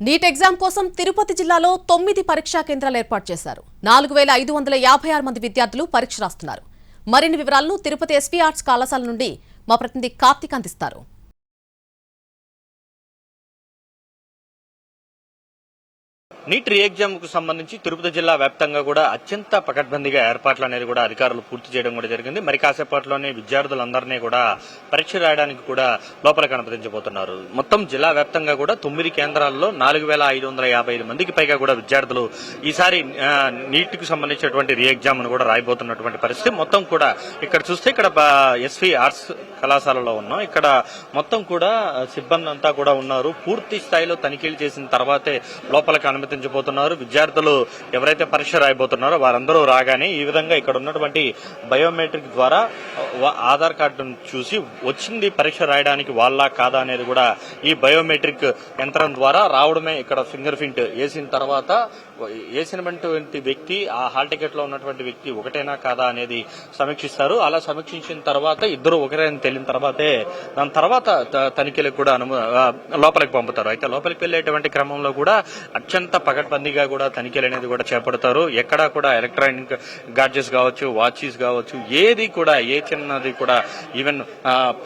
NEET exam కోసం తిరుపతి జిల్లాలో 9 పరీక్షా కేంద్రాలు ఏర్పాటు చేశారు. 4556 మంది విద్యార్థులు పరీక్ష రాస్తున్నారు. మరిన్ని వివరాలను తిరుపతి ఎస్వీ ఆర్ట్స్ కళాశాల నుండి మా ప్రతినిధి కార్తిక్ అందిస్తారు. నీట్ రీ ఎగ్జామ్ కు సంబంధించి తిరుపతి జిల్లా వ్యాప్తంగా కూడా అత్యంత పకడ్బందీగా ఏర్పాట్లు అనేది కూడా అధికారులు పూర్తి చేయడం కూడా జరిగింది. మరి కాసేపట్లోనే విద్యార్థులందరినీ కూడా పరీక్ష రాయడానికి కూడా లోపలికి అనుమతించబోతున్నారు. మొత్తం జిల్లా వ్యాప్తంగా కూడా 9 కేంద్రాల్లో 4555 మందికి పైగా కూడా విద్యార్థులు ఈసారి నీట్ కు సంబంధించినటువంటి రీ ఎగ్జామ్ ను కూడా రాయబోతున్నటువంటి పరిస్థితి. మొత్తం కూడా ఇక్కడ చూస్తే ఇక్కడ ఎస్వీ ఆర్ట్స్ కళాశాలలో ఉన్నాం. ఇక్కడ మొత్తం కూడా సిబ్బంది అంతా కూడా ఉన్నారు. పూర్తి స్థాయిలో తనిఖీలు చేసిన తర్వాతే లోపలికి అనుమతించబోతున్నారు. విద్యార్థులు ఎవరైతే పరీక్ష రాయబోతున్నారో వారందరూ రాగానే ఈ విధంగా ఇక్కడ ఉన్నటువంటి బయోమెట్రిక్ ద్వారా ఆధార్ కార్డును చూసి వచ్చింది పరీక్ష రాయడానికి వాళ్ళ కాదా అనేది కూడా ఈ బయోమెట్రిక్ యంత్రం ద్వారా రావడమే. ఇక్కడ ఫింగర్ ప్రింట్ వేసిన తర్వాత వేసినటువంటి వ్యక్తి ఆ హాల్ టికెట్ లో ఉన్నటువంటి వ్యక్తి ఒకటేనా కాదా అనేది సమీక్షిస్తారు. అలా సమీక్షించిన తర్వాత ఇద్దరు ఒకరేని తెలియని తర్వాతే దాని తర్వాత తనిఖీలకు కూడా లోపలికి పంపుతారు. అయితే లోపలికి వెళ్లేటువంటి క్రమంలో కూడా అత్యంత పకడ్బందీగా కూడా తనిఖీలు అనేది కూడా చేపడతారు. ఎక్కడా కూడా ఎలక్ట్రానిక్ గాడ్జెట్స్ కావచ్చు, వాచెస్ కావచ్చు, ఏది కూడా ఏ చిన్నది కూడా ఈవెన్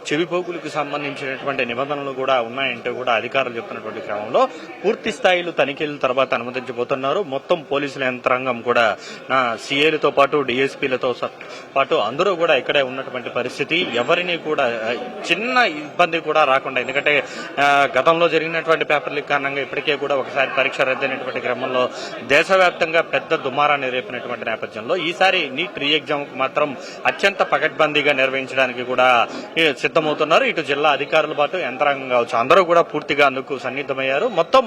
చెవిపోగులకు సంబంధించినటువంటి నిబంధనలు కూడా ఉన్నాయంటే కూడా అధికారులు చెప్తున్నటువంటి క్రమంలో పూర్తి స్థాయిలో తనిఖీల తర్వాత అనుమతించబోతున్నారు. మొత్తం పోలీసుల యంత్రాంగం కూడా సిఐలతో పాటు డిఎస్పీలతో పాటు అందరూ కూడా ఇక్కడే ఉన్నటువంటి పరిస్థితి. ఎవరిని కూడా చిన్న ఇబ్బంది కూడా రాకుండా, ఎందుకంటే గతంలో జరిగినటువంటి పేపర్ లీక్ కారణంగా ఇప్పటికే కూడా ఒకసారి పరీక్ష రద్దయినటువంటి క్రమంలో దేశవ్యాప్తంగా పెద్ద దుమారాన్ని రేపినటువంటి నేపథ్యంలో ఈసారి నీట్ రీ ఎగ్జామ్ కు మాత్రం అత్యంత పకడ్బందీగా నిర్వహించడానికి కూడా సిద్ధమవుతున్నారు. ఇటు జిల్లా అధికారుల పాటు యంత్రాంగం కావచ్చు అందరూ కూడా పూర్తిగా అందుకు సన్నిద్ధమయ్యారు. మొత్తం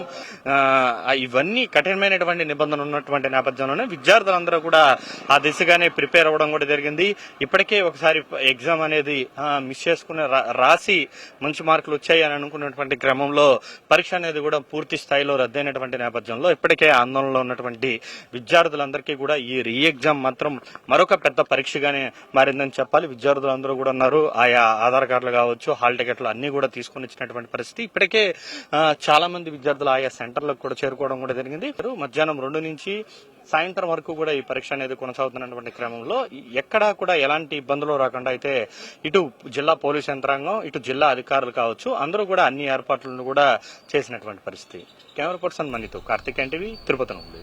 ఇవన్నీ కఠినమైనటువంటి నిబంధనలు ఉన్నటువంటి నేపథ్యంలోనే విద్యార్థులందరూ కూడా ఆ దిశగానే ప్రిపేర్ అవ్వడం కూడా జరిగింది. ఇప్పటికే ఒకసారి ఎగ్జామ్ అనేది మిస్ చేసుకుని రాసి మంచి మార్కులు వచ్చాయి అని అనుకున్నటువంటి క్రమంలో పరీక్ష అనేది కూడా పూర్తి స్థాయిలో రద్దయినటువంటి నేపథ్యంలో ఇప్పటికే ఆందోళనలో ఉన్నటువంటి విద్యార్థులందరికీ కూడా ఈ రీ ఎగ్జామ్ మాత్రం మరొక పెద్ద పరీక్షగానే మారిందని చెప్పాలి. విద్యార్థులందరూ కూడా ఉన్నారు. ఆయా ఆధార్ కార్డులు కావచ్చు, హాల్ టికెట్లు అన్ని కూడా తీసుకుని ఇచ్చినటువంటి పరిస్థితి. ఇప్పటికే చాలా మంది విద్యార్థులు ఆయా సెంటర్లకు కూడా చేరుకోవడం కూడా జరిగింది. మధ్యాహ్నం 2 నుంచి సాయంత్రం వరకు కూడా ఈ పరీక్ష అనేది కొనసాగుతున్నటువంటి క్రమంలో ఎక్కడా కూడా ఎలాంటి ఇబ్బందులు రాకుండా అయితే ఇటు జిల్లా పోలీస్ యంత్రాంగం, ఇటు జిల్లా అధికారులు కావచ్చు అందరూ కూడా అన్ని ఏర్పాట్లను కూడా చేసినటువంటి పరిస్థితి. కెమెరా పర్సన్ మనీతో కార్తిక్ ఎన్టీవీ, తిరుపతి నుండి.